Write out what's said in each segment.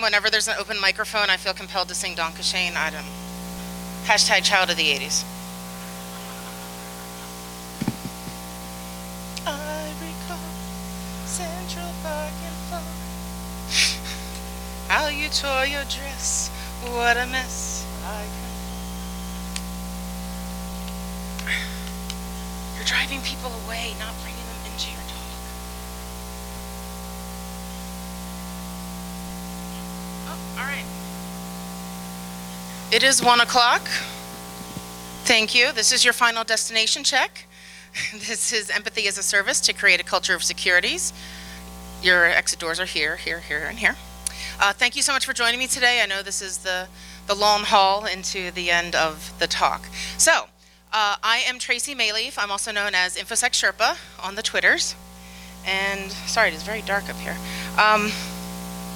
Whenever there's an open microphone, I feel compelled to sing Don Shane. I don't. Hashtag child of the 80s. I recall Central Park in Florida. How you tore your dress. What a mess. You're driving people away, not bringing them into your talk. All right. It is 1 o'clock. Thank you. This is your final destination check. This is Empathy as a Service to create a culture of securities. Your exit doors are here, here, here, and here. Thank you so much for joining me today. I know this is the long haul into the end of the talk. So, I am Tracy Mayleaf. I'm also known as InfoSec Sherpa on the Twitters. And, sorry, it is very dark up here.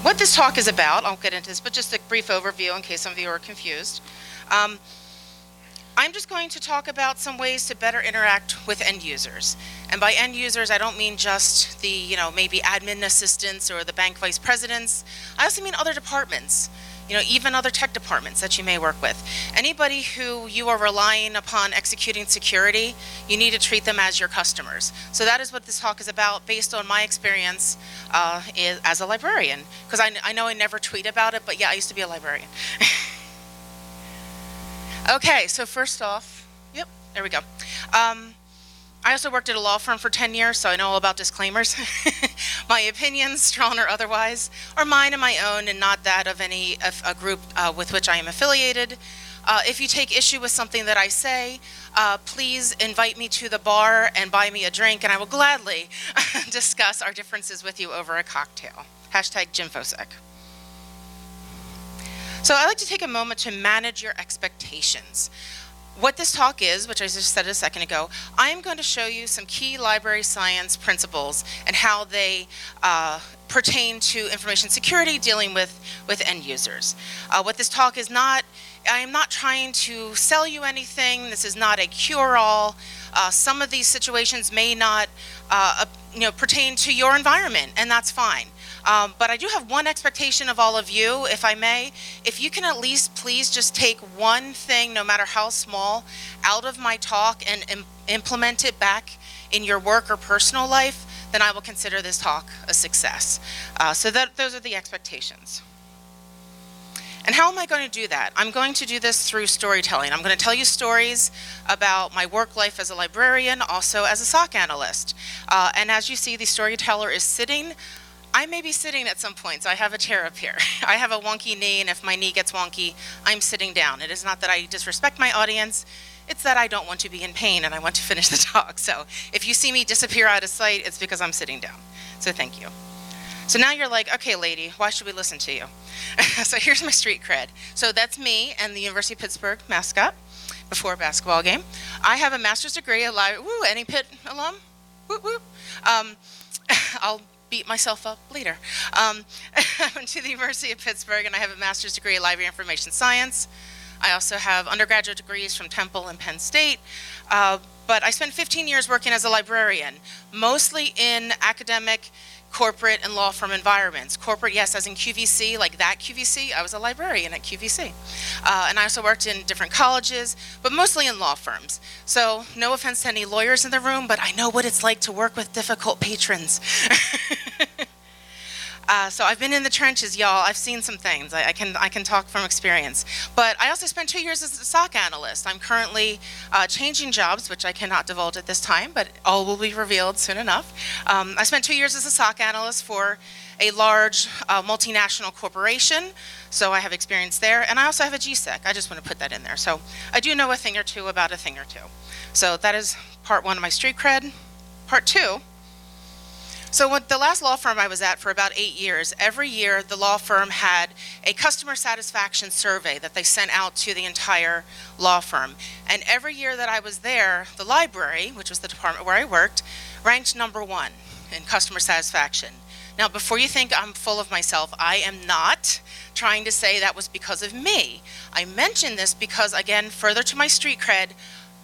What this talk is about, I'll get into this, but just a brief overview in case some of you are confused. I'm just going to talk about some ways to better interact with end users. And by end users, I don't mean just the, maybe admin assistants or the bank vice presidents. I also mean other departments, even other tech departments that you may work with. Anybody who you are relying upon executing security, you need to treat them as your customers. So that is what this talk is about, based on my experience as a librarian. Because I know I never tweet about it, but yeah, I used to be a librarian. Okay, so first off, yep, there we go. I also worked at a law firm for 10 years, so I know all about disclaimers. My opinions, strong or otherwise, are mine and my own, and not that of a group with which I am affiliated. If you take issue with something that I say, please invite me to the bar and buy me a drink, and I will gladly discuss our differences with you over a cocktail. Hashtag JimFoSec. So I'd like to take a moment to manage your expectations. What this talk is, which I just said a second ago, I'm going to show you some key library science principles and how they pertain to information security dealing with end users. What this talk is not, I am not trying to sell you anything. This is not a cure-all. Some of these situations may not pertain to your environment, and that's fine. But I do have one expectation of all of you, if I may. If you can at least please just take one thing, no matter how small, out of my talk and implement it back in your work or personal life, then I will consider this talk a success. So those are the expectations. And how am I going to do that? I'm going to do this through storytelling. I'm going to tell you stories about my work life as a librarian, also as a SOC analyst. And as you see, the storyteller is sitting. I may be sitting at some points. I have a chair up here. I have a wonky knee, and if my knee gets wonky, I'm sitting down. It is not that I disrespect my audience. It's that I don't want to be in pain, and I want to finish the talk. So if you see me disappear out of sight, it's because I'm sitting down. So thank you. So now you're like, okay, lady, why should we listen to you? So here's my street cred. So that's me and the University of Pittsburgh mascot before a basketball game. I have a master's degree, any Pitt alum? Woo, woo. I'll beat myself up later. I went to the University of Pittsburgh, and I have a master's degree in library information science. I also have undergraduate degrees from Temple and Penn State. But I spent 15 years working as a librarian, mostly in academic, corporate, and law firm environments. Corporate, yes, as in QVC, like that QVC. I was a librarian at QVC. And I also worked in different colleges, but mostly in law firms. So no offense to any lawyers in the room, but I know what it's like to work with difficult patrons. So I've been in the trenches, y'all. I've seen some things. I can talk from experience. But I also spent 2 years as a SOC analyst. I'm currently changing jobs, which I cannot divulge at this time, but all will be revealed soon enough. I spent 2 years as a SOC analyst for a large multinational corporation, so I have experience there. And I also have a GSEC. I just want to put that in there. So I do know a thing or two about a thing or two. So that is part one of my street cred. Part two. So with the last law firm I was at for about 8 years, every year the law firm had a customer satisfaction survey that they sent out to the entire law firm. And every year that I was there, the library, which was the department where I worked, ranked #1 in customer satisfaction. Now, before you think I'm full of myself, I am not trying to say that was because of me. I mention this because, again, further to my street cred,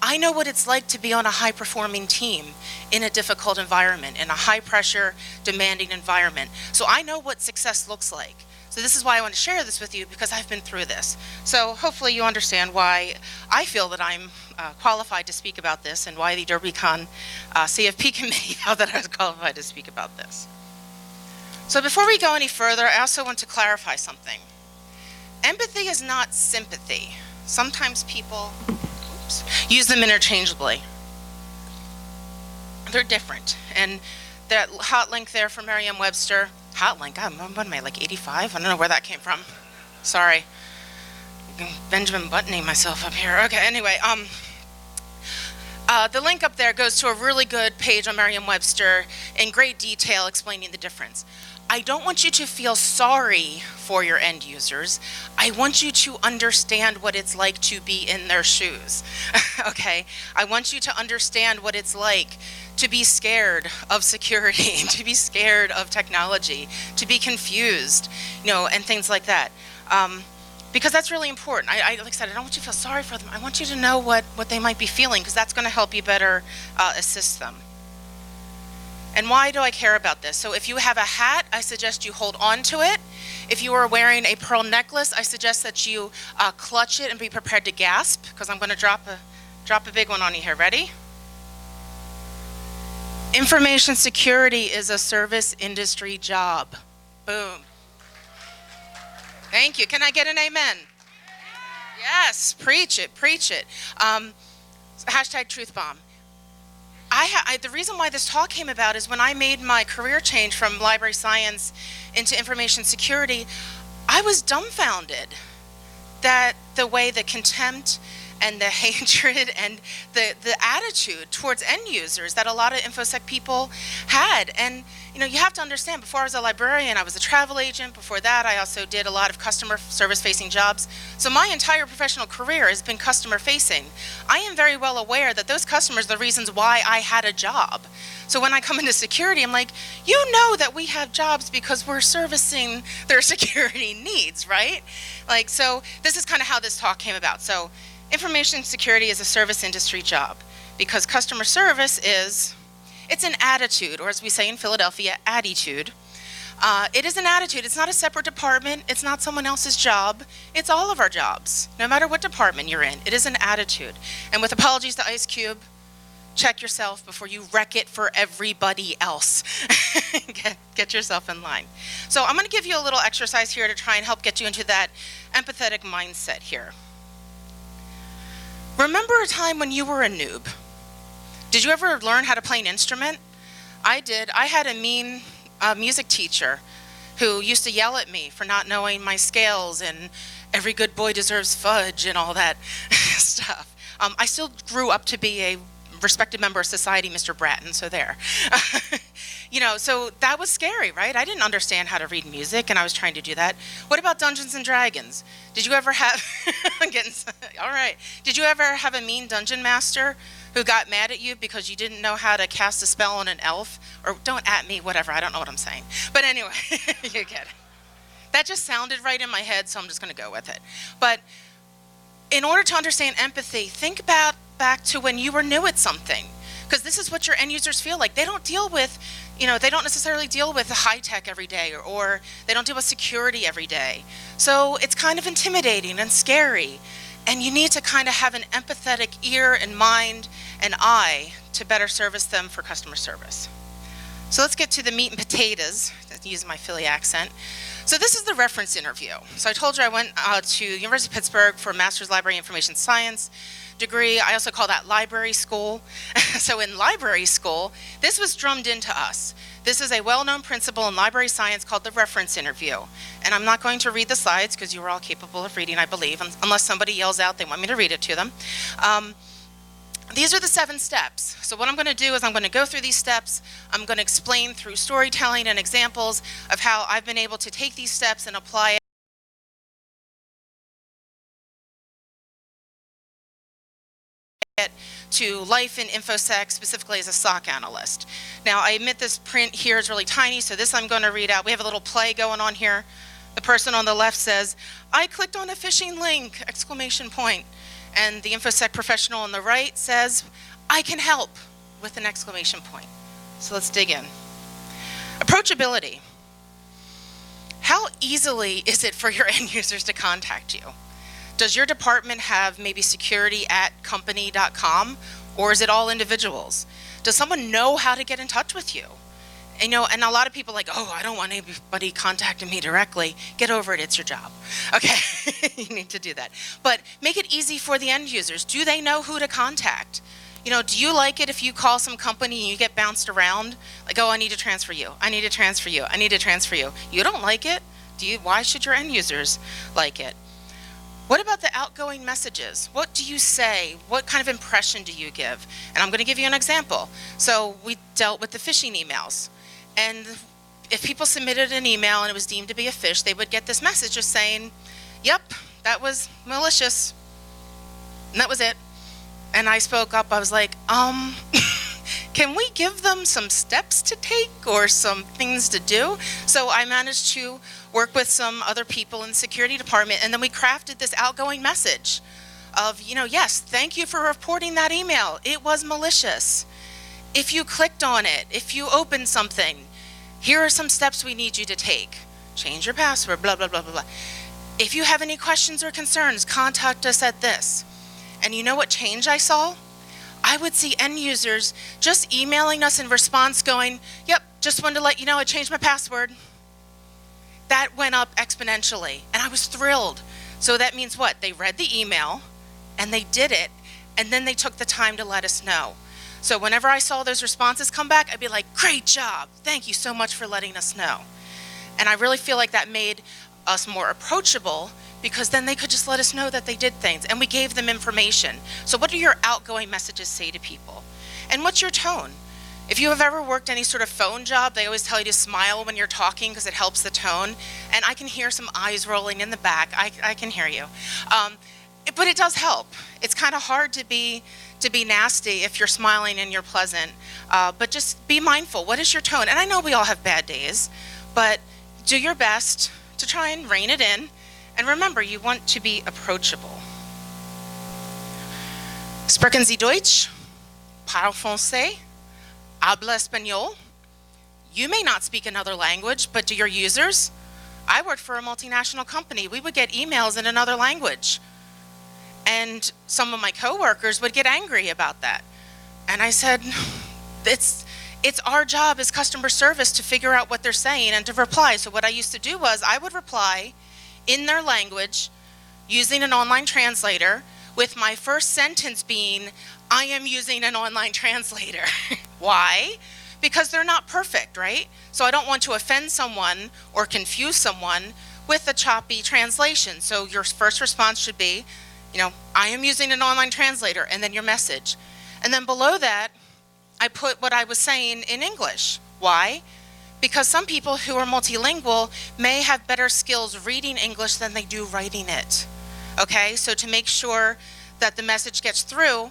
I know what it's like to be on a high-performing team in a difficult environment, in a high-pressure, demanding environment. So I know what success looks like. So this is why I want to share this with you, because I've been through this. So hopefully you understand why I feel that I'm qualified to speak about this, and why the DerbyCon CFP committee felt that I was qualified to speak about this. So before we go any further, I also want to clarify something. Empathy is not sympathy. Sometimes people use them interchangeably. They're different. And that hot link there from Merriam-Webster, hot link, what am I, like 85? I don't know where that came from. Sorry. Benjamin Buttoning myself up here. Okay, anyway, the link up there goes to a really good page on Merriam-Webster in great detail explaining the difference. I don't want you to feel sorry for your end users. I want you to understand what it's like to be in their shoes, okay? I want you to understand what it's like to be scared of security, to be scared of technology, to be confused, you know, and things like that. Because that's really important. Like I said, I don't want you to feel sorry for them. I want you to know what they might be feeling, because that's going to help you better assist them. And why do I care about this? So if you have a hat, I suggest you hold on to it. If you are wearing a pearl necklace, I suggest that you clutch it and be prepared to gasp, because I'm going to drop a big one on you here. Ready? Information security is a service industry job. Boom. Thank you. Can I get an amen? Yes, preach it, preach it. Hashtag truth bomb. The reason why this talk came about is when I made my career change from library science into information security, I was dumbfounded that the way the contempt and the hatred and the attitude towards end users that a lot of InfoSec people had. And you know, you have to understand, before I was a librarian, I was a travel agent. Before that, I also did a lot of customer service facing jobs. So my entire professional career has been customer facing. I am very well aware that those customers are the reasons why I had a job. So when I come into security, I'm like, you know that we have jobs because we're servicing their security needs, right? Like, so this is kind of how this talk came about. So information security is a service industry job, because customer service it's an attitude, or as we say in Philadelphia, attitude. It is an attitude. It's not a separate department. It's not someone else's job. It's all of our jobs, no matter what department you're in. It is an attitude. And with apologies to Ice Cube, check yourself before you wreck it for everybody else. Get yourself in line. So I'm going to give you a little exercise here to try and help get you into that empathetic mindset here. Remember a time when you were a noob? Did you ever learn how to play an instrument? I did. I had a mean music teacher who used to yell at me for not knowing my scales and every good boy deserves fudge and all that stuff. I still grew up to be a respected member of society, Mr. Bratton, so there. You know, so that was scary, right? I didn't understand how to read music, and I was trying to do that. What about Dungeons and Dragons? Did you ever have, all right. Did you ever have a mean dungeon master who got mad at you because you didn't know how to cast a spell on an elf? Or don't at me, whatever, I don't know what I'm saying. But anyway, you get it. That just sounded right in my head, so I'm just gonna go with it. But in order to understand empathy, think about back to when you were new at something, because this is what your end users feel like. They don't deal with, you know, they don't necessarily deal with the high tech every day, or they don't deal with security every day. So it's kind of intimidating and scary. And you need to kind of have an empathetic ear and mind and eye to better service them for customer service. So let's get to the meat and potatoes, using my Philly accent. So this is the reference interview. So I told you I went to University of Pittsburgh for a Master's Library Information Science degree. I also call that library school. So in library school, this was drummed into us. This is a well-known principle in library science called the reference interview. And I'm not going to read the slides because you are all capable of reading, I believe, unless somebody yells out they want me to read it to them. These are the 7 steps. So what I'm going to do is I'm going to go through these steps. I'm going to explain through storytelling and examples of how I've been able to take these steps and apply it to life in InfoSec, specifically as a SOC analyst. Now, I admit this print here is really tiny, so this I'm going to read out. We have a little play going on here. The person on the left says, "I clicked on a phishing link!" exclamation point. And the InfoSec professional on the right says, "I can help!" with an exclamation point. So let's dig in. Approachability. How easily is it for your end users to contact you? Does your department have maybe security@company.com, or is it all individuals? Does someone know how to get in touch with you? And, and a lot of people are like, oh, I don't want anybody contacting me directly. Get over it, it's your job. Okay, you need to do that. But make it easy for the end users. Do they know who to contact? Do you like it if you call some company and you get bounced around? Like, oh, I need to transfer you. I need to transfer you. I need to transfer you. You don't like it? Why should your end users like it? What about the outgoing messages? What do you say? What kind of impression do you give? And I'm going to give you an example. So we dealt with the phishing emails. And if people submitted an email and it was deemed to be a phish, they would get this message just saying, yep, that was malicious. And that was it. And I spoke up. I was like, can we give them some steps to take or some things to do? So I managed to work with some other people in the security department, and then we crafted this outgoing message of, yes, thank you for reporting that email. It was malicious. If you clicked on it, if you opened something, here are some steps we need you to take. Change your password, blah, blah, blah, blah, blah. If you have any questions or concerns, contact us at this. And you know what change I saw? I would see end users just emailing us in response going, yep, just wanted to let you know I changed my password. That went up exponentially, and I was thrilled. So that means what? They read the email, and they did it, and then they took the time to let us know. So whenever I saw those responses come back, I'd be like, great job. Thank you so much for letting us know. And I really feel like that made us more approachable, because then they could just let us know that they did things, and we gave them information. So what do your outgoing messages say to people? And what's your tone? If you have ever worked any sort of phone job, they always tell you to smile when you're talking because it helps the tone. And I can hear some eyes rolling in the back. I can hear you. But it does help. It's kind of hard to be nasty if you're smiling and you're pleasant. But just be mindful. What is your tone? And I know we all have bad days, but do your best to try and rein it in. And remember, you want to be approachable. Sprechen Sie Deutsch? Parle français? Habla español? You may not speak another language, but do your users? I worked for a multinational company. We would get emails in another language. And some of my coworkers would get angry about that. And I said, it's our job as customer service to figure out what they're saying and to reply. So what I used to do was I would reply in their language using an online translator, with my first sentence being, I am using an online translator. Why? Because they're not perfect, right? So I don't want to offend someone or confuse someone with a choppy translation. So your first response should be, I am using an online translator, and then your message. And then below that, I put what I was saying in English. Why? Because some people who are multilingual may have better skills reading English than they do writing it. Okay, so to make sure that the message gets through,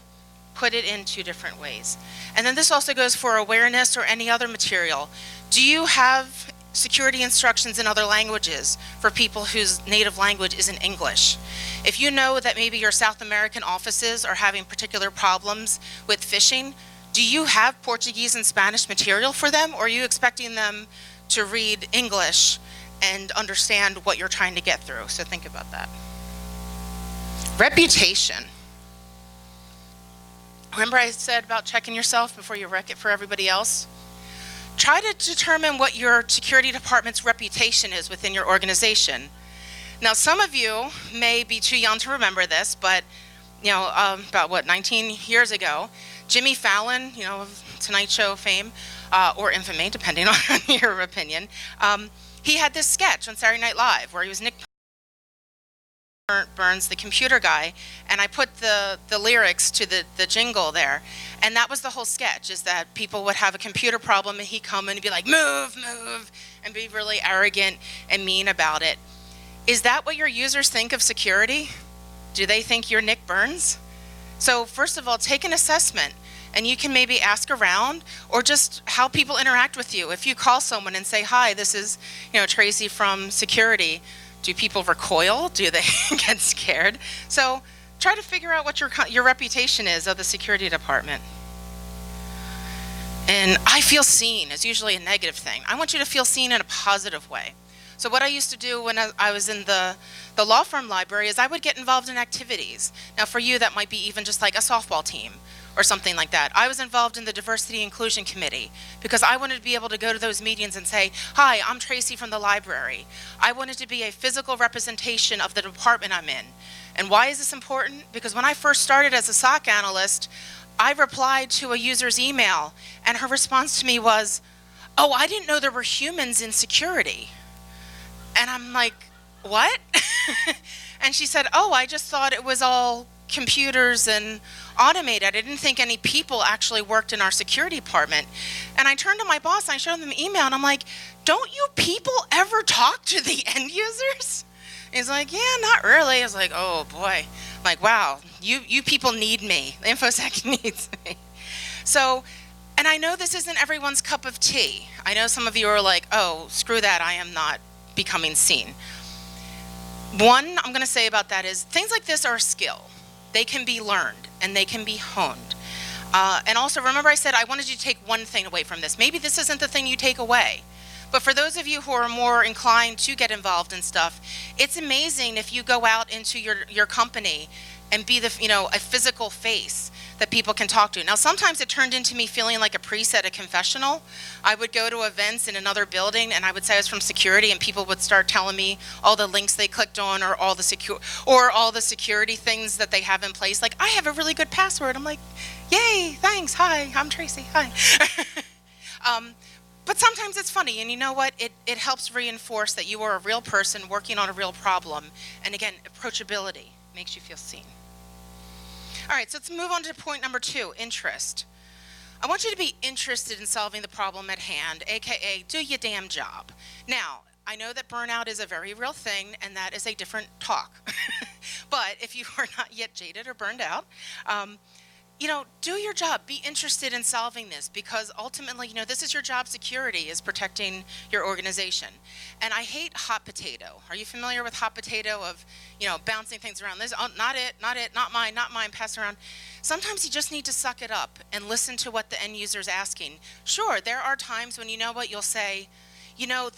put it in 2 different ways. And then this also goes for awareness or any other material. Do you have security instructions in other languages for people whose native language isn't English? If you know that maybe your South American offices are having particular problems with phishing, do you have Portuguese and Spanish material for them, or are you expecting them to read English and understand what you're trying to get through? So think about that. Reputation. Remember I said about checking yourself before you wreck it for everybody else? Try to determine what your security department's reputation is within your organization. Now, some of you may be too young to remember this, but about 19 years ago, Jimmy Fallon, of Tonight Show fame, or infamy, depending on your opinion, he had this sketch on Saturday Night Live where he was Nick Burns, the computer guy, and I put the lyrics to the jingle there. And that was the whole sketch, is that people would have a computer problem and he'd come in and be like, move, move, and be really arrogant and mean about it. Is that what your users think of security? Do they think you're Nick Burns? So first of all, take an assessment, and you can maybe ask around, or just how people interact with you. If you call someone and say, hi, this is Tracy from security, do people recoil? Do they get scared? So try to figure out what your reputation is of the security department. And I feel seen is usually a negative thing. I want you to feel seen in a positive way. So what I used to do when I was in the law firm library is I would get involved in activities. Now for you, that might be even just like a softball team or something like that. I was involved in the Diversity Inclusion Committee because I wanted to be able to go to those meetings and say, hi, I'm Tracy from the library. I wanted to be a physical representation of the department I'm in. And why is this important? Because when I first started as a SOC analyst, I replied to a user's email and her response to me was, oh, I didn't know there were humans in security. And I'm like, what? And she said, oh, I just thought it was all computers and automated. I didn't think any people actually worked in our security department. And I turned to my boss and I showed them the email and I'm like, don't you people ever talk to the end users? And he's like, yeah, not really. I was like, oh boy. I'm like, wow, you people need me. InfoSec needs me. So, and I know this isn't everyone's cup of tea. I know some of you are like, oh, screw that, I am not becoming seen. One I'm going to say about that is things like this are a skill. They can be learned and they can be honed. And also remember I said I wanted you to take one thing away from this. Maybe this isn't the thing you take away. But for those of you who are more inclined to get involved in stuff, it's amazing if you go out into your company and be the, a physical face that people can talk to. Now, sometimes it turned into me feeling like a priest at a confessional. I would go to events in another building and I would say I was from security and people would start telling me all the links they clicked on or all the security things that they have in place. Like, I have a really good password. I'm like, yay, thanks, hi, I'm Tracy, hi. But sometimes it's funny, and you know what? It helps reinforce that you are a real person working on a real problem. And again, approachability makes you feel seen. All right, so let's move on to point number 2, interest. I want you to be interested in solving the problem at hand, AKA do your damn job. Now, I know that burnout is a very real thing, and that is a different talk. But if you are not yet jaded or burned out, do your job. Be interested in solving this because ultimately, this is your job security is protecting your organization. And I hate hot potato. Are you familiar with hot potato of, bouncing things around? This, oh, not it, not mine, pass around. Sometimes you just need to suck it up and listen to what the end user is asking. Sure, there are times when you'll say,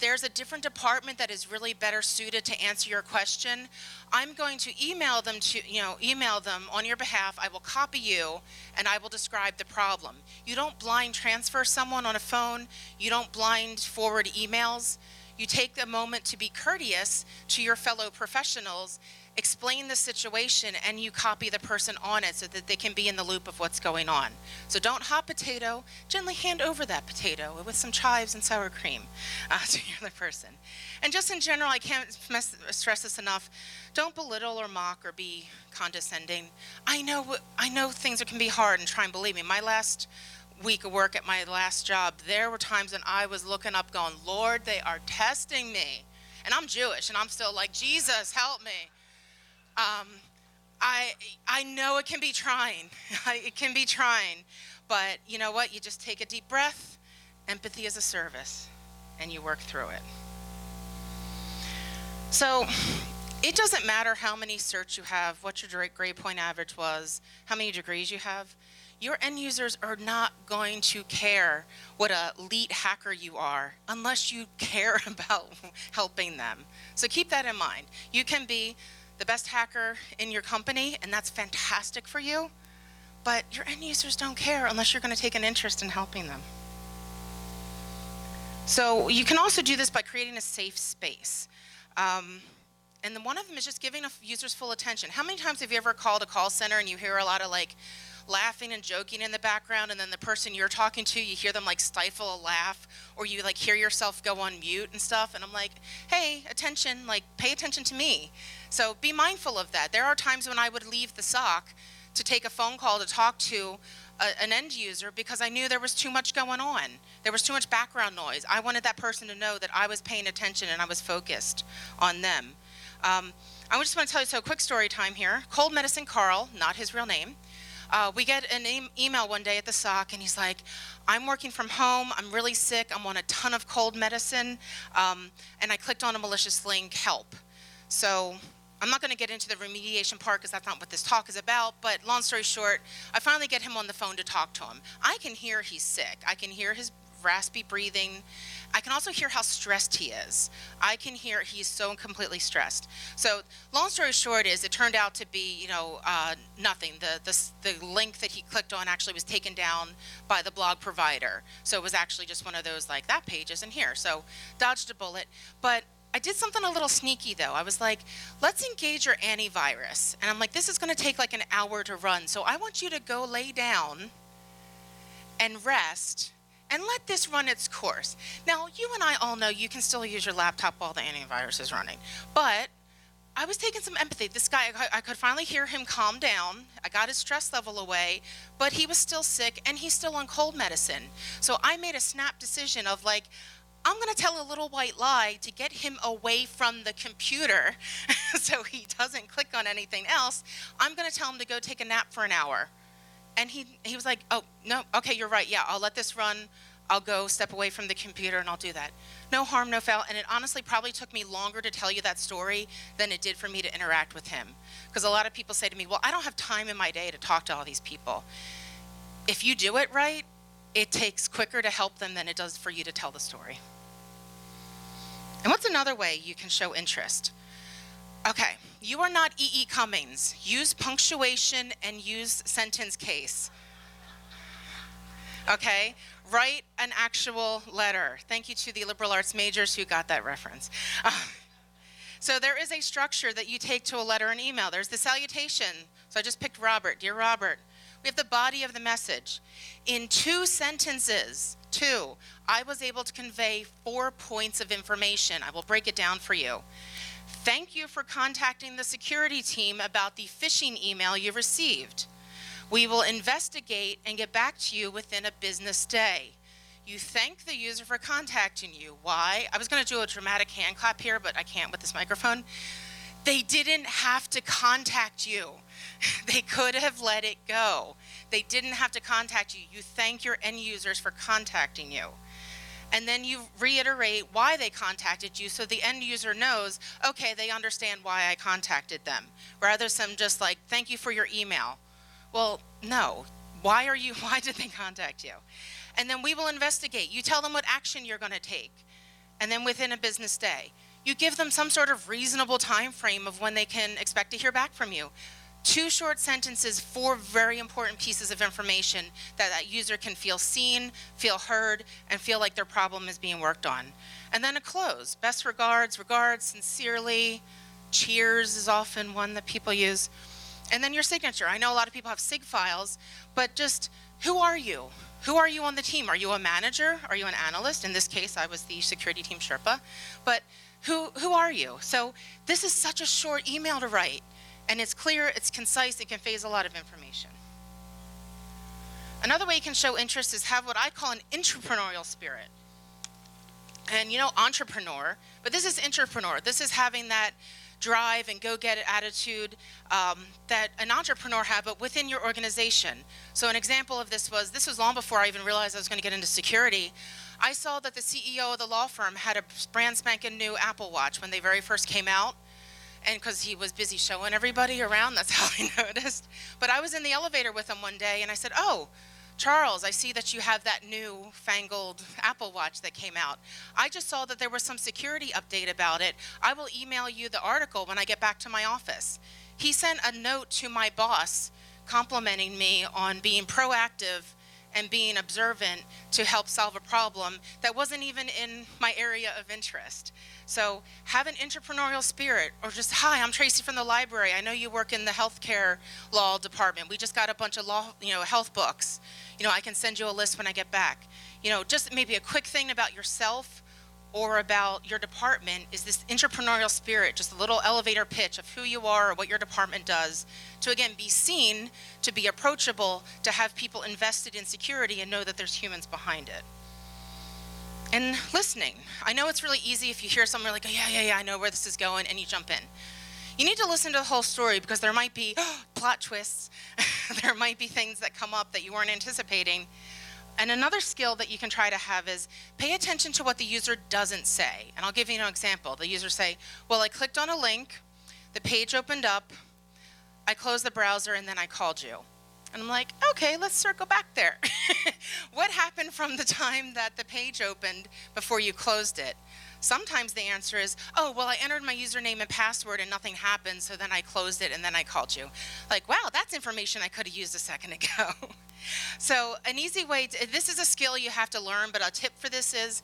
there's a different department that is really better suited to answer your question. I'm going to email them on your behalf. I will copy you and I will describe the problem. You don't blind transfer someone on a phone. You don't blind forward emails. You take a moment to be courteous to your fellow professionals, explain the situation, and you copy the person on it so that they can be in the loop of what's going on. So don't hot potato, gently hand over that potato with some chives and sour cream to your other person. And just in general, I can't stress this enough, don't belittle or mock or be condescending. I know things can be hard, and try and believe me, my last week of work at my last job, there were times when I was looking up going, Lord, they are testing me. And I'm Jewish, and I'm still like, Jesus, help me. I know it can be trying. It can be trying. But you know what? You just take a deep breath. Empathy is a service. And you work through it. So it doesn't matter how many certs you have, what your grade point average was, how many degrees you have. Your end users are not going to care what an elite hacker you are unless you care about helping them. So keep that in mind. You can be the best hacker in your company, and that's fantastic for you, but your end users don't care unless you're going to take an interest in helping them. So you can also do this by creating a safe space. And then one of them is just giving users full attention. How many times have you ever called a call center and you hear a lot of laughing and joking in the background, and then the person you're talking to, you hear them stifle a laugh, or you hear yourself go on mute and stuff, and I'm like, hey, attention, pay attention to me. So be mindful of that. There are times when I would leave the SOC to take a phone call to talk to an end user because I knew there was too much going on. There was too much background noise. I wanted that person to know that I was paying attention and I was focused on them. I just want to tell you, so quick story time here. Cold Medicine Carl, not his real name. We get an email one day at the SOC, and he's like, I'm working from home, I'm really sick, I'm on a ton of cold medicine, and I clicked on a malicious link, help. So I'm not going to get into the remediation part because that's not what this talk is about, but long story short, I finally get him on the phone to talk to him. I can hear he's sick. I can hear his raspy breathing, I can also hear how stressed he is. I can hear he's so completely stressed. So long story short is it turned out to be, nothing. The link that he clicked on actually was taken down by the blog provider. So it was actually just one of those like, that page isn't here. So dodged a bullet. But I did something a little sneaky though. I was like, let's engage your antivirus. And I'm like, this is going to take like an hour to run. So I want you to go lay down and rest and let this run its course. Now, you and I all know you can still use your laptop while the antivirus is running. But I was taking some empathy. This guy, I could finally hear him calm down. I got his stress level away, but he was still sick and he's still on cold medicine. So I made a snap decision of like, I'm going to tell a little white lie to get him away from the computer so he doesn't click on anything else. I'm going to tell him to go take a nap for an hour. And he was like, oh, no, okay, you're right. Yeah, I'll let this run. I'll go step away from the computer and I'll do that. No harm, no foul. And it honestly probably took me longer to tell you that story than it did for me to interact with him. Because a lot of people say to me, well, I don't have time in my day to talk to all these people. If you do it right, it takes quicker to help them than it does for you to tell the story. And what's another way you can show interest? Okay, you are not E.E. Cummings. Use punctuation and use sentence case. Okay, write an actual letter. Thank you to the liberal arts majors who got that reference. So there is a structure that you take to a letter and email. There's the salutation. So I just picked Robert. Dear Robert, we have the body of the message. In 2 sentences, I was able to convey 4 points of information. I will break it down for you. Thank you for contacting the security team about the phishing email you received. We will investigate and get back to you within a business day. You thank the user for contacting you. Why? I was going to do a dramatic hand clap here, but I can't with this microphone. They didn't have to contact you. They could have let it go. They didn't have to contact you. You thank your end users for contacting you. And then you reiterate why they contacted you so the end user knows, okay, they understand why I contacted them. Rather than just like, thank you for your email. Well, no. Why did they contact you? And then we will investigate. You tell them what action you're going to take. And then within a business day, you give them some sort of reasonable time frame of when they can expect to hear back from you. 2 short sentences, 4 very important pieces of information that user can feel seen, feel heard, and feel like their problem is being worked on. And then a close. Best regards, sincerely. Cheers is often one that people use. And then your signature. I know a lot of people have SIG files, but just who are you? Who are you on the team? Are you a manager? Are you an analyst? In this case, I was the security team Sherpa. But who are you? So this is such a short email to write. And it's clear, it's concise, it conveys a lot of information. Another way you can show interest is have what I call an entrepreneurial spirit. And entrepreneur, but this is entrepreneur. This is having that drive and go-get-it attitude that an entrepreneur have, but within your organization. So an example of this was long before I even realized I was going to get into security. I saw that the CEO of the law firm had a brand spanking new Apple Watch when they very first came out. And because he was busy showing everybody around, that's how I noticed. But I was in the elevator with him one day and I said, oh, Charles, I see that you have that new fangled Apple Watch that came out. I just saw that there was some security update about it. I will email you the article when I get back to my office. He sent a note to my boss complimenting me on being proactive and being observant to help solve a problem that wasn't even in my area of interest. So have an entrepreneurial spirit, or just, hi, I'm Tracy from the library. I know you work in the healthcare law department. We just got a bunch of health books. I can send you a list when I get back. Just maybe a quick thing about yourself or about your department is this entrepreneurial spirit, just a little elevator pitch of who you are or what your department does to, again, be seen, to be approachable, to have people invested in security and know that there's humans behind it. And listening. I know it's really easy if you hear something like, yeah, I know where this is going, and you jump in. You need to listen to the whole story because there might be plot twists. There might be things that come up that you weren't anticipating. And another skill that you can try to have is pay attention to what the user doesn't say. And I'll give you an example. The user say, well, I clicked on a link, the page opened up, I closed the browser, and then I called you. And I'm like, okay, let's circle back there. What happened from the time that the page opened before you closed it? Sometimes the answer is, oh, well, I entered my username and password and nothing happened, so then I closed it and then I called you. Like, wow, that's information I could have used a second ago. So an easy way, this is a skill you have to learn, but a tip for this is,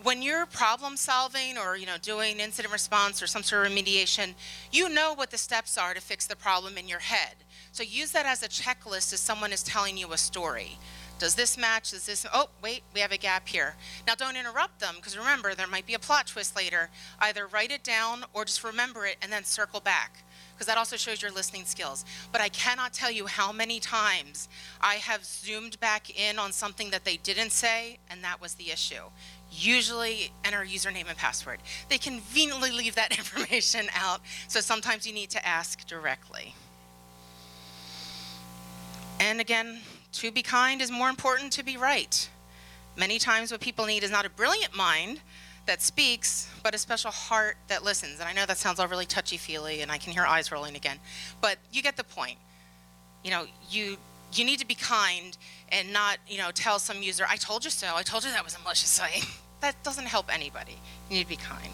when you're problem solving or doing incident response or some sort of remediation, you know what the steps are to fix the problem in your head. So use that as a checklist as someone is telling you a story. Does this match? Does this? Oh, wait, we have a gap here. Now don't interrupt them, because remember, there might be a plot twist later. Either write it down or just remember it and then circle back, because that also shows your listening skills. But I cannot tell you how many times I have zoomed back in on something that they didn't say, and that was the issue. Usually enter username and password. They conveniently leave that information out, so sometimes you need to ask directly. And again, to be kind is more important to be right. Many times what people need is not a brilliant mind that speaks, but a special heart that listens. And I know that sounds all really touchy-feely, and I can hear eyes rolling again, but you get the point. You need to be kind and not, tell some user, I told you so, I told you that was a malicious site. That doesn't help anybody. You need to be kind.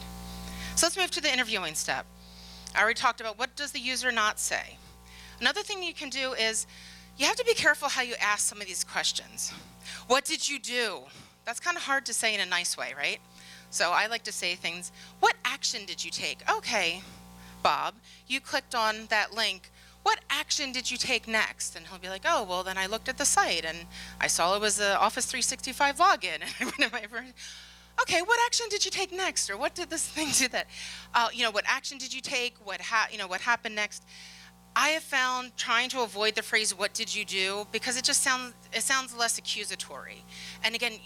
So let's move to the interviewing step. I already talked about what does the user not say. Another thing you can do is, you have to be careful how you ask some of these questions. What did you do? That's kind of hard to say in a nice way, right? So I like to say things, what action did you take? Okay, Bob, you clicked on that link. What action did you take next? And he'll be like, oh, well, then I looked at the site and I saw it was an Office 365 login. Okay, what action did you take next? Or what did this thing do that? What action did you take? What happened next? I have found trying to avoid the phrase, what did you do? Because it sounds less accusatory. And again,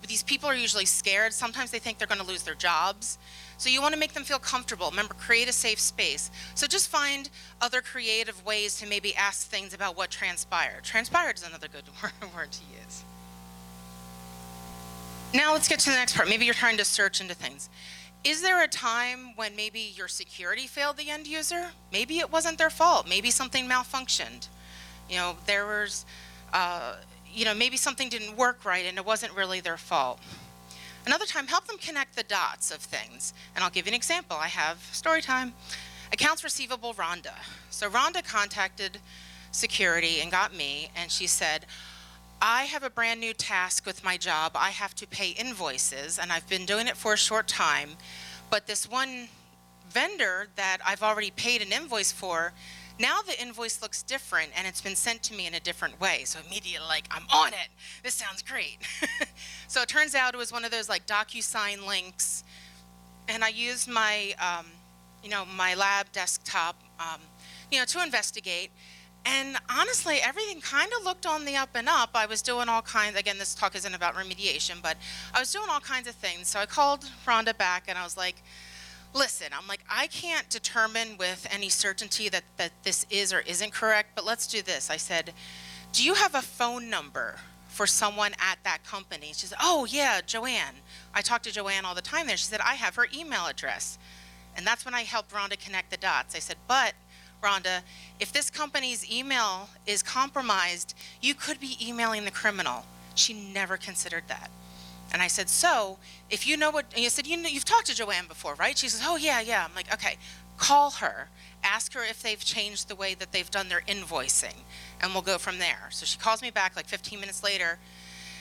these people are usually scared. Sometimes they think they're going to lose their jobs. So you want to make them feel comfortable. Remember, create a safe space. So just find other creative ways to maybe ask things about what transpired. Transpired is another good word to use. Now let's get to the next part. Maybe you're trying to search into things. Is there a time when maybe your security failed the end user? Maybe it wasn't their fault. Maybe something malfunctioned. There was, maybe something didn't work right and it wasn't really their fault. Another time, help them connect the dots of things. And I'll give you an example. I have story time. Accounts receivable Rhonda. So Rhonda contacted security and got me, and she said, I have a brand new task with my job. I have to pay invoices, and I've been doing it for a short time. But this one vendor that I've already paid an invoice for, now the invoice looks different, and it's been sent to me in a different way. So immediately, I'm on it. This sounds great. So it turns out it was one of those DocuSign links, and I used my, my lab desktop, to investigate. And honestly, everything kind of looked on the up and up. I was doing all kinds, again, this talk isn't about remediation, but I was doing all kinds of things. So I called Rhonda back and I was like, listen, I can't determine with any certainty that this is or isn't correct, but let's do this. I said, do you have a phone number for someone at that company? She said, oh yeah, Joanne. I talk to Joanne all the time there. She said, I have her email address. And that's when I helped Rhonda connect the dots. I said, but Rhonda, if this company's email is compromised, you could be emailing the criminal. She never considered that. And I said, so if you know what, and you said, you've talked to Joanne before, right? She says, oh yeah. I'm like, okay, call her. Ask her if they've changed the way that they've done their invoicing, and we'll go from there. So she calls me back 15 minutes later.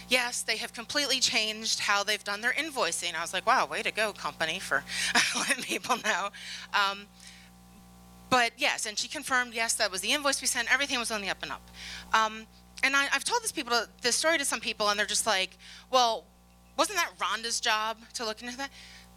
Yes, they have completely changed how they've done their invoicing. I was like, wow, way to go, company, for letting people know. But yes, and she confirmed, yes, that was the invoice we sent. Everything was on the up and up. And I've told this story to some people, and they're just like, well, wasn't that Rhonda's job to look into that?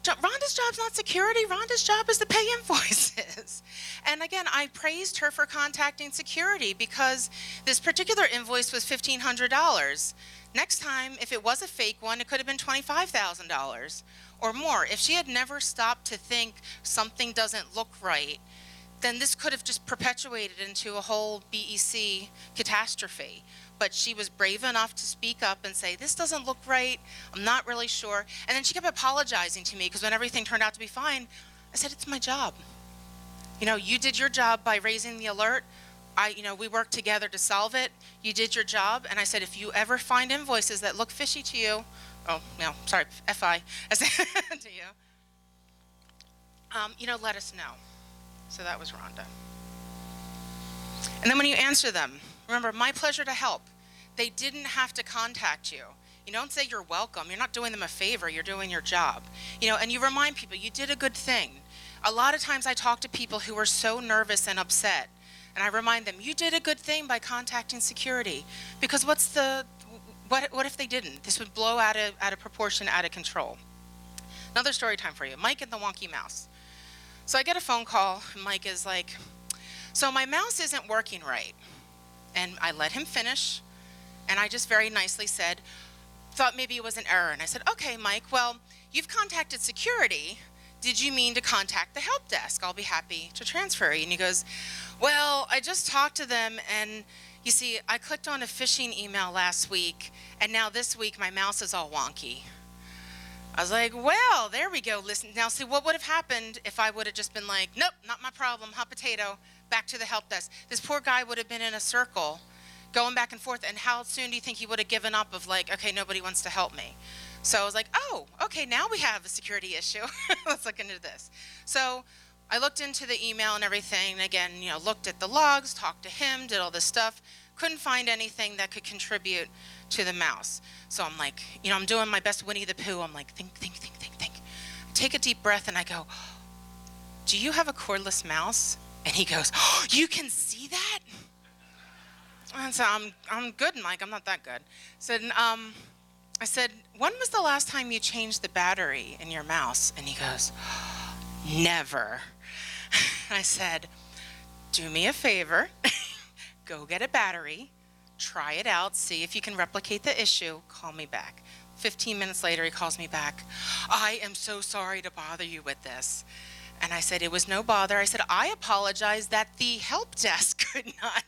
Rhonda's job's not security. Rhonda's job is to pay invoices. And again, I praised her for contacting security because this particular invoice was $1,500. Next time, if it was a fake one, it could have been $25,000 or more. If she had never stopped to think something doesn't look right, then this could have just perpetuated into a whole BEC catastrophe. But she was brave enough to speak up and say, this doesn't look right, I'm not really sure. And then she kept apologizing to me, because when everything turned out to be fine, I said, it's my job. You did your job by raising the alert. we worked together to solve it. You did your job. And I said, if you ever find invoices that look fishy to you, oh, no, sorry, FI, I said to you, let us know. So that was Rhonda. And then when you answer them, remember, my pleasure to help. They didn't have to contact you. You don't say you're welcome. You're not doing them a favor. You're doing your job. And you remind people you did a good thing. A lot of times I talk to people who are so nervous and upset, and I remind them, you did a good thing by contacting security. Because what if they didn't? This would blow out of proportion, out of control. Another story time for you. Mike and the wonky mouse. So I get a phone call, and Mike is like, so my mouse isn't working right. And I let him finish, and I just very nicely said, thought maybe it was an error. And I said, okay, Mike, well, you've contacted security. Did you mean to contact the help desk? I'll be happy to transfer you. And he goes, well, I just talked to them, and you see, I clicked on a phishing email last week, and now this week my mouse is all wonky. I was like, well, there we go. Listen, now see, what would have happened if I would have just been like, nope, not my problem, hot potato, back to the help desk. This poor guy would have been in a circle going back and forth, and how soon do you think he would have given up of like, okay, nobody wants to help me? So I was like, oh, okay, now we have a security issue. Let's look into this. So I looked into the email and everything, and again, looked at the logs, talked to him, did all this stuff, couldn't find anything that could contribute to the mouse. So I'm like, I'm doing my best Winnie the Pooh. I'm like, think. Take a deep breath, and I go, do you have a cordless mouse? And he goes, oh, you can see that? And so I'm good, Mike. I'm not that good. I said, when was the last time you changed the battery in your mouse? And he goes, never. I said, do me a favor, go get a battery, try it out, see if you can replicate the issue, call me back. 15 minutes later, he calls me back. I am so sorry to bother you with this. And I said, it was no bother. I said, I apologize that the help desk could not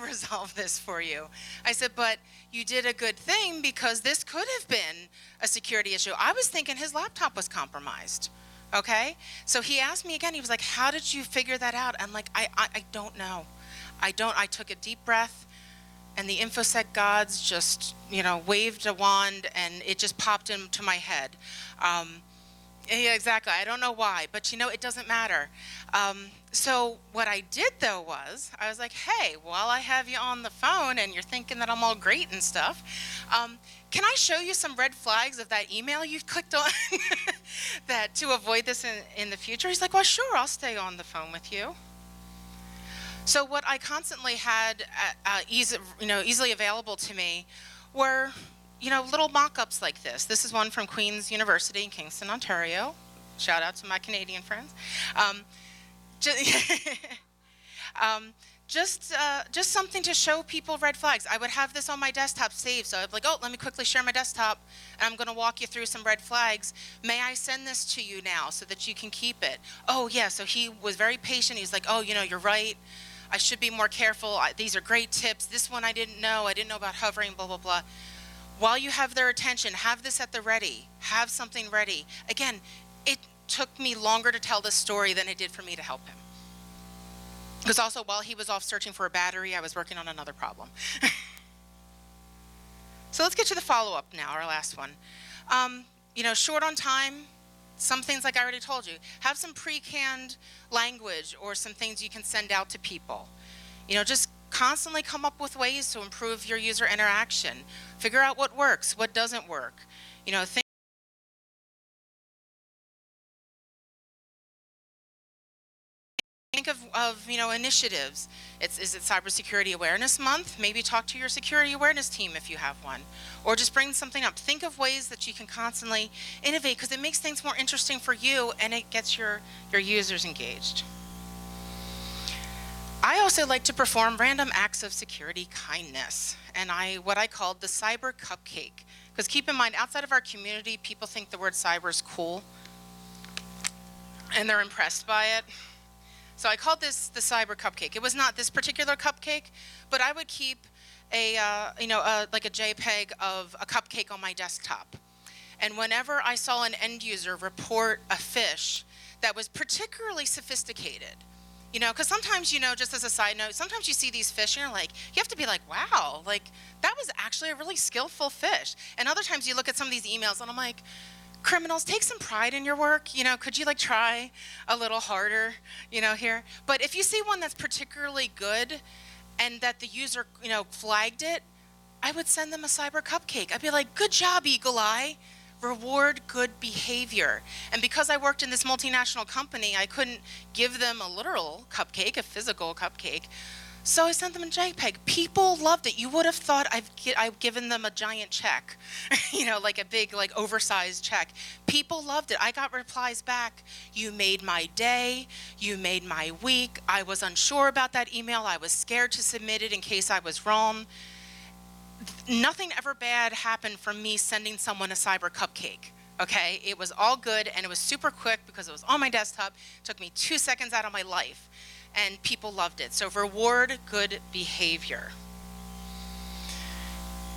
resolve this for you. I said, but you did a good thing, because this could have been a security issue. I was thinking his laptop was compromised. Okay? So he asked me again, he was like, how did you figure that out? I'm like, I don't know. I took a deep breath, and the InfoSec gods just, waved a wand, and it just popped into my head. Yeah, exactly. I don't know why, but it doesn't matter. So what I did though was, I was like, hey, while I have you on the phone and you're thinking that I'm all great and stuff, can I show you some red flags of that email you clicked on that to avoid this in the future? He's like, well, sure, I'll stay on the phone with you. So what I constantly had easily available to me were little mock-ups like this. This is one from Queen's University in Kingston, Ontario. Shout out to my Canadian friends. Just something to show people red flags. I would have this on my desktop saved, so I'd be like, oh, let me quickly share my desktop, and I'm going to walk you through some red flags. May I send this to you now so that you can keep it? Oh, yeah, so he was very patient. He's like, oh, you're right. I should be more careful. These are great tips. This one I didn't know. I didn't know about hovering, blah, blah, blah. While you have their attention, have this at the ready. Have something ready. Again, it took me longer to tell this story than it did for me to help him. Because also, while he was off searching for a battery, I was working on another problem. So let's get to the follow-up now, our last one. Short on time, some things like I already told you. Have some pre-canned language or some things you can send out to people. Just constantly come up with ways to improve your user interaction. Figure out what works, what doesn't work. Think of initiatives. Is it Cybersecurity Awareness Month? Maybe talk to your security awareness team if you have one, or just bring something up. Think of ways that you can constantly innovate, because it makes things more interesting for you and it gets your users engaged. I also like to perform random acts of security kindness, and what I called the cyber cupcake. Because keep in mind, outside of our community, people think the word cyber is cool, and they're impressed by it. So I called this the cyber cupcake. It was not this particular cupcake, but I would keep like a JPEG of a cupcake on my desktop. And whenever I saw an end user report a phish that was particularly sophisticated, You know, because sometimes, you know, just as a side note, sometimes you see these fish and you're like, you have to be like, wow, like that was actually a really skillful fish. And other times you look at some of these emails and I'm like, criminals, take some pride in your work. You know, could you like try a little harder, you know, here? But if you see one that's particularly good and that the user, you know, flagged it, I would send them a cyber cupcake. I'd be like, good job, Eagle Eye. Reward good behavior. And because I worked in this multinational company, I couldn't give them a literal cupcake, a physical cupcake. So I sent them a JPEG. People loved it. You would have thought I've given them a giant check, you know, like a big, like oversized check. People loved it. I got replies back. You made my day. You made my week. I was unsure about that email. I was scared to submit it in case I was wrong. Nothing ever bad happened from me sending someone a cyber cupcake, okay? It was all good, and it was super quick because it was on my desktop. It took me 2 seconds out of my life, and people loved it. So reward good behavior.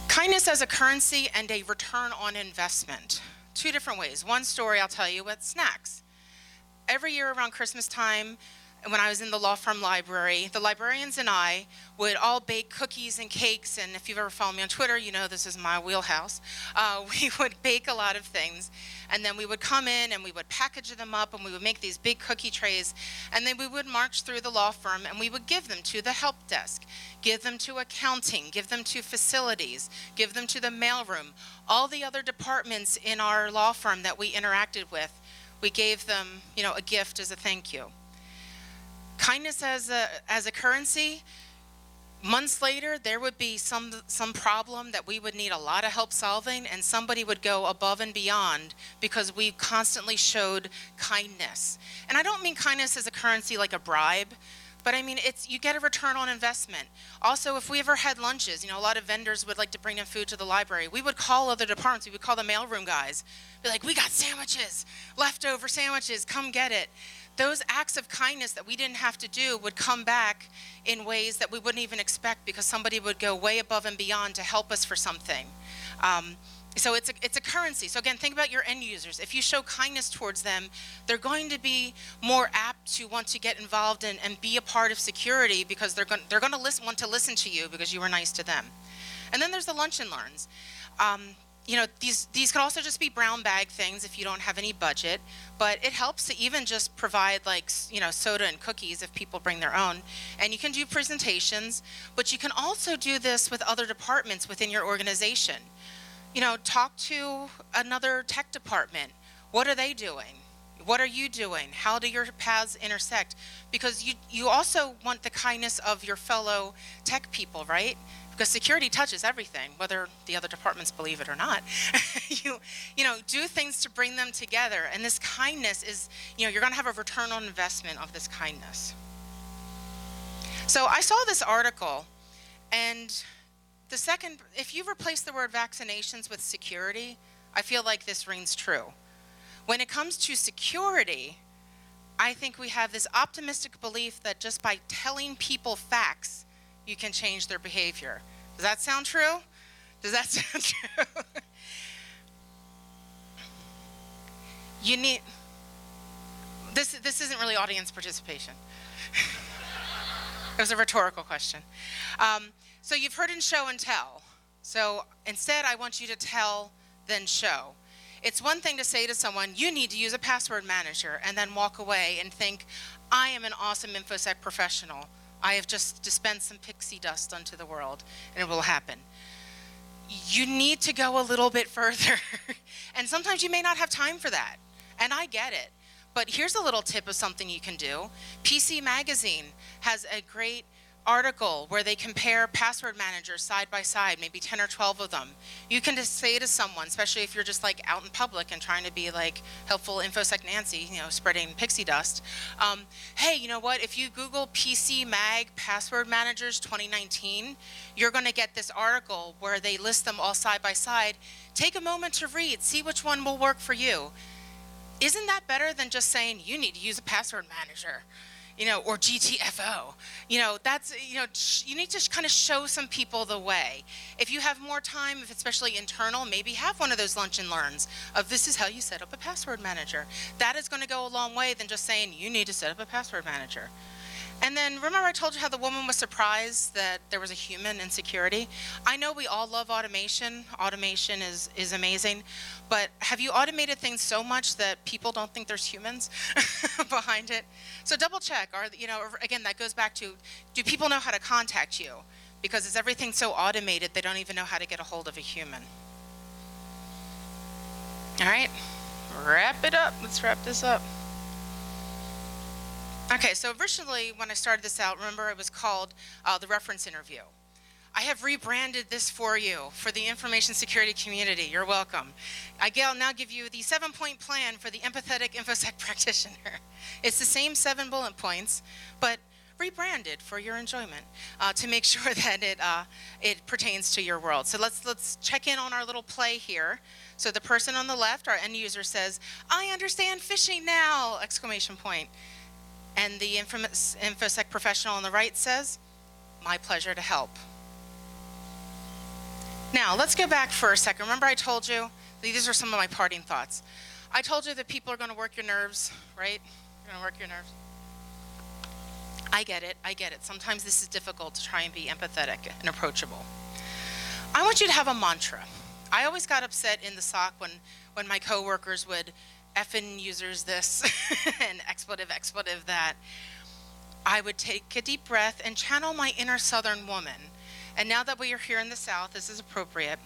Kindness as a currency and a return on investment. 2 different ways. One story I'll tell you with snacks. Every year around Christmas time, when I was in the law firm library, the librarians and I would all bake cookies and cakes, and if you've ever followed me on Twitter, you know this is my wheelhouse. We would bake a lot of things, and then we would come in and we would package them up, and we would make these big cookie trays, and then we would march through the law firm, and we would give them to the help desk, give them to accounting, give them to facilities, give them to the mailroom, all the other departments in our law firm that we interacted with. We gave them, you know, a gift as a thank you. Kindness as a currency, months later, there would be some problem that we would need a lot of help solving, and somebody would go above and beyond because we constantly showed kindness. And I don't mean kindness as a currency like a bribe, but I mean, you get a return on investment. Also, if we ever had lunches, you know, a lot of vendors would like to bring in food to the library. We would call other departments. We would call the mailroom guys. Be like, we got sandwiches, leftover sandwiches, come get it. Those acts of kindness that we didn't have to do would come back in ways that we wouldn't even expect because somebody would go way above and beyond to help us for something. So it's a currency. So again, think about your end users. If you show kindness towards them, they're going to be more apt to want to get involved and be a part of security because they're going to want to listen to you because you were nice to them. And then there's the lunch and learns. You know, these could also just be brown bag things if you don't have any budget, but it helps to even just provide like, you know, soda and cookies if people bring their own. And you can do presentations, but you can also do this with other departments within your organization. You know, talk to another tech department. What are they doing? What are you doing? How do your paths intersect? Because you also want the kindness of your fellow tech people, right? Because security touches everything, whether the other departments believe it or not. you know, do things to bring them together. And this kindness is, you know, you're going to have a return on investment of this kindness. So I saw this article, and if you replace the word vaccinations with security, I feel like this rings true. When it comes to security, I think we have this optimistic belief that just by telling people facts, you can change their behavior. Does that sound true? Does that sound true? You need, this isn't really audience participation. It was a rhetorical question. So you've heard in show and tell. So instead, I want you to tell, then show. It's one thing to say to someone, you need to use a password manager, and then walk away and think, I am an awesome InfoSec professional. I have just dispensed some pixie dust onto the world, and it will happen. You need to go a little bit further. And sometimes you may not have time for that, and I get it. But here's a little tip of something you can do. PC Magazine has a great article where they compare password managers side by side, maybe 10 or 12 of them. You can just say to someone, especially if you're just like out in public and trying to be like helpful InfoSec Nancy, you know, spreading pixie dust. Hey, you know what? If you Google PC Mag password managers 2019, you're going to get this article where they list them all side by side. Take a moment to read, see which one will work for you. Isn't that better than just saying you need to use a password manager? You know, or GTFO. You know, that's, you know, you need to kind of show some people the way. If you have more time, if especially internal, maybe have one of those lunch and learns of this is how you set up a password manager. That is going to go a long way than just saying you need to set up a password manager. And then remember I told you how the woman was surprised that there was a human in security? I know we all love automation. Automation is amazing. But have you automated things so much that people don't think there's humans behind it? So double check. Again, that goes back to, do people know how to contact you? Because is everything so automated they don't even know how to get a hold of a human? All right, wrap it up. Let's wrap this up. Okay, so originally when I started this out, remember it was called the reference interview. I have rebranded this for you, for the information security community. You're welcome. I'll now give you the 7-point plan for the empathetic InfoSec practitioner. It's the same 7 bullet points, but rebranded for your enjoyment to make sure that it pertains to your world. So let's check in on our little play here. So the person on the left, our end user, says, "I understand phishing now!" exclamation point. And the InfoSec professional on the right says, "My pleasure to help." Now, let's go back for a second. Remember I told you, these are some of my parting thoughts. I told you that people are going to work your nerves, right? They're going to work your nerves. I get it. Sometimes this is difficult to try and be empathetic and approachable. I want you to have a mantra. I always got upset in the SOC when my coworkers would effing users this and expletive that. I would take a deep breath and channel my inner Southern woman. And now that we are here in the South, this is appropriate.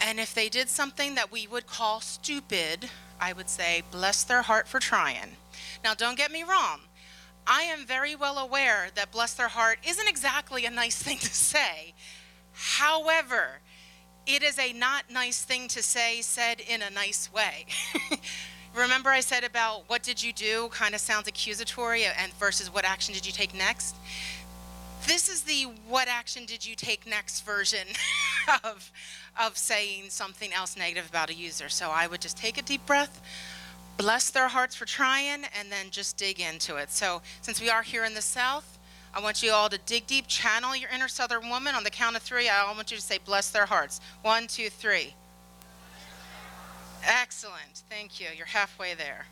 And if they did something that we would call stupid, I would say, bless their heart for trying. Now, don't get me wrong. I am very well aware that bless their heart isn't exactly a nice thing to say. However, it is a not nice thing to say said in a nice way. Remember I said about what did you do kind of sounds accusatory and versus what action did you take next? This is the what action did you take next version of saying something else negative about a user. So I would just take a deep breath, bless their hearts for trying, and then just dig into it. So since we are here in the South, I want you all to dig deep, channel your inner Southern woman. On the count of 3, I want you to say bless their hearts. 1, 2, 3. Excellent, thank you. You're halfway there.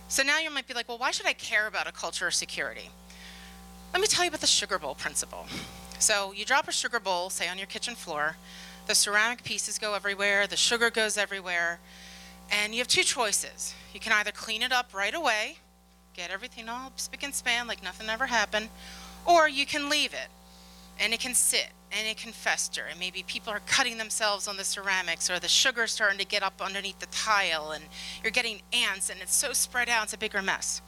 So now you might be like, well, why should I care about a culture of security? Let me tell you about the sugar bowl principle. So you drop a sugar bowl, say on your kitchen floor, the ceramic pieces go everywhere, the sugar goes everywhere, and you have 2 choices. You can either clean it up right away, get everything all spick and span like nothing ever happened, or you can leave it and it can sit and it can fester, and maybe people are cutting themselves on the ceramics, or the sugar's starting to get up underneath the tile and you're getting ants and it's so spread out, it's a bigger mess.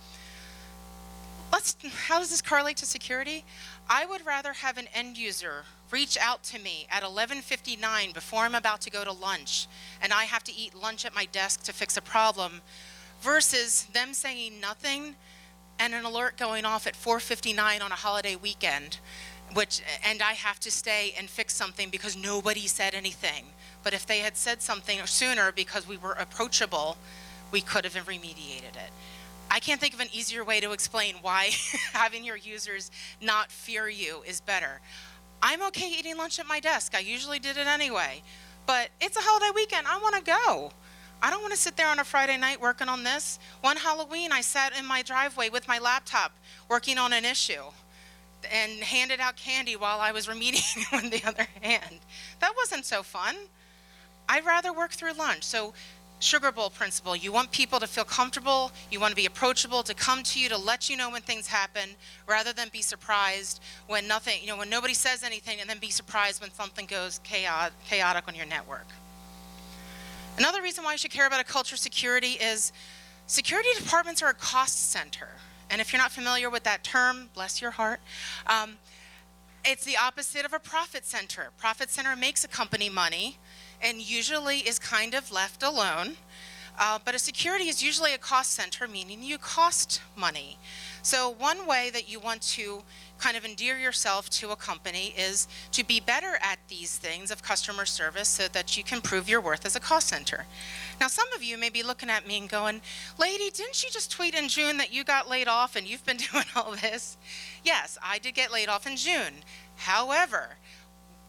How does this correlate to security? I would rather have an end user reach out to me at 11:59 before I'm about to go to lunch and I have to eat lunch at my desk to fix a problem, versus them saying nothing and an alert going off at 4:59 on a holiday weekend, and I have to stay and fix something because nobody said anything. But if they had said something sooner because we were approachable, we could have remediated it. I can't think of an easier way to explain why having your users not fear you is better. I'm okay eating lunch at my desk. I usually did it anyway. But it's a holiday weekend. I want to go. I don't want to sit there on a Friday night working on this. One Halloween, I sat in my driveway with my laptop working on an issue and handed out candy while I was remediating on the other hand. That wasn't so fun. I'd rather work through lunch. So sugar bowl principle, you want people to feel comfortable, you want to be approachable, to come to you, to let you know when things happen, rather than be surprised when nothing, when nobody says anything, and then be surprised when something goes chaotic on your network. Another reason why you should care about a culture of security is security departments are a cost center. And if you're not familiar with that term, bless your heart, it's the opposite of a profit center. Profit center makes a company money and usually is kind of left alone. But a security is usually a cost center, meaning you cost money. So one way that you want to kind of endear yourself to a company is to be better at these things of customer service so that you can prove your worth as a cost center. Now, some of you may be looking at me and going, lady, didn't you just tweet in June that you got laid off and you've been doing all this? Yes, I did get laid off in June. However,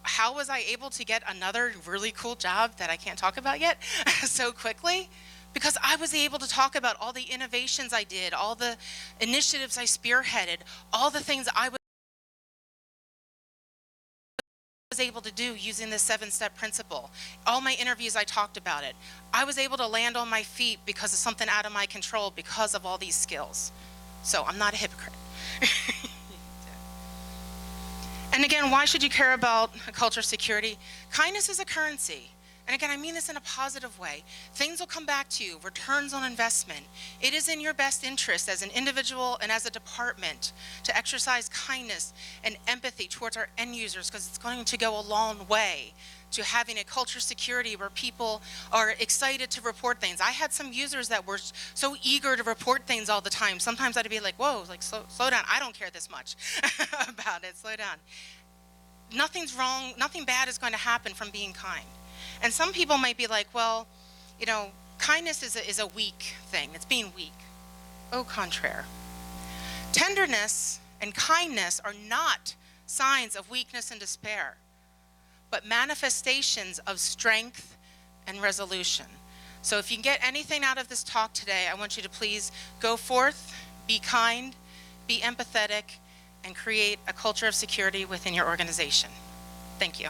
how was I able to get another really cool job that I can't talk about yet so quickly? because I was able to talk about all the innovations I did, all the initiatives I spearheaded, all the things I was able to do using this 7-step principle. All my interviews, I talked about it. I was able to land on my feet because of something out of my control because of all these skills. So I'm not a hypocrite. And again, why should you care about a culture of security? Kindness is a currency. And again, I mean this in a positive way. Things will come back to you, returns on investment. It is in your best interest as an individual and as a department to exercise kindness and empathy towards our end users, because it's going to go a long way to having a culture of security where people are excited to report things. I had some users that were so eager to report things all the time. Sometimes I'd be like, whoa, like slow down. I don't care this much about it, slow down. Nothing's wrong, nothing bad is going to happen from being kind. And some people might be like, well, you know, kindness is a weak thing. It's being weak. Au contraire. Tenderness and kindness are not signs of weakness and despair, but manifestations of strength and resolution. So if you can get anything out of this talk today, I want you to please go forth, be kind, be empathetic, and create a culture of security within your organization. Thank you.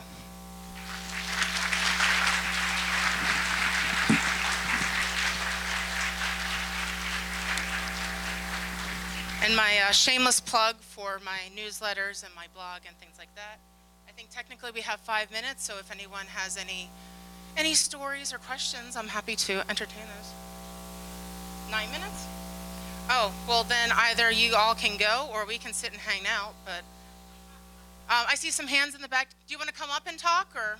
And my shameless plug for my newsletters and my blog and things like that. I think technically we have 5 minutes, so if anyone has any stories or questions, I'm happy to entertain those. 9 minutes? Oh, well then either you all can go or we can sit and hang out, but I see some hands in the back. Do you want to come up and talk, or?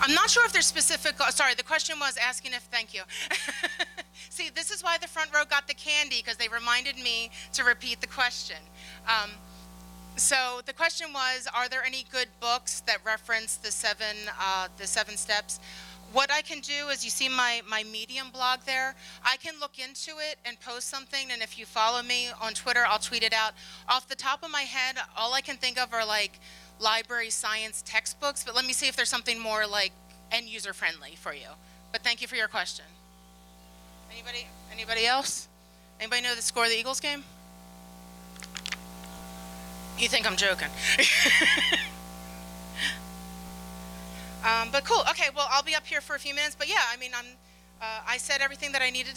I'm not sure if there's specific, sorry, the question was asking if, thank you. See, this is why the front row got the candy, because they reminded me to repeat the question. So the question was, are there any good books that reference the seven steps? What I can do is, you see my Medium blog there, I can look into it and post something, and if you follow me on Twitter, I'll tweet it out. Off the top of my head, all I can think of are like library science textbooks, but let me see if there's something more like end user friendly for you. But thank you for your question. Anybody else? Anybody know the score of the Eagles game? You think I'm joking. But cool. Okay, well, I'll be up here for a few minutes, but yeah, I mean, I said everything that I needed to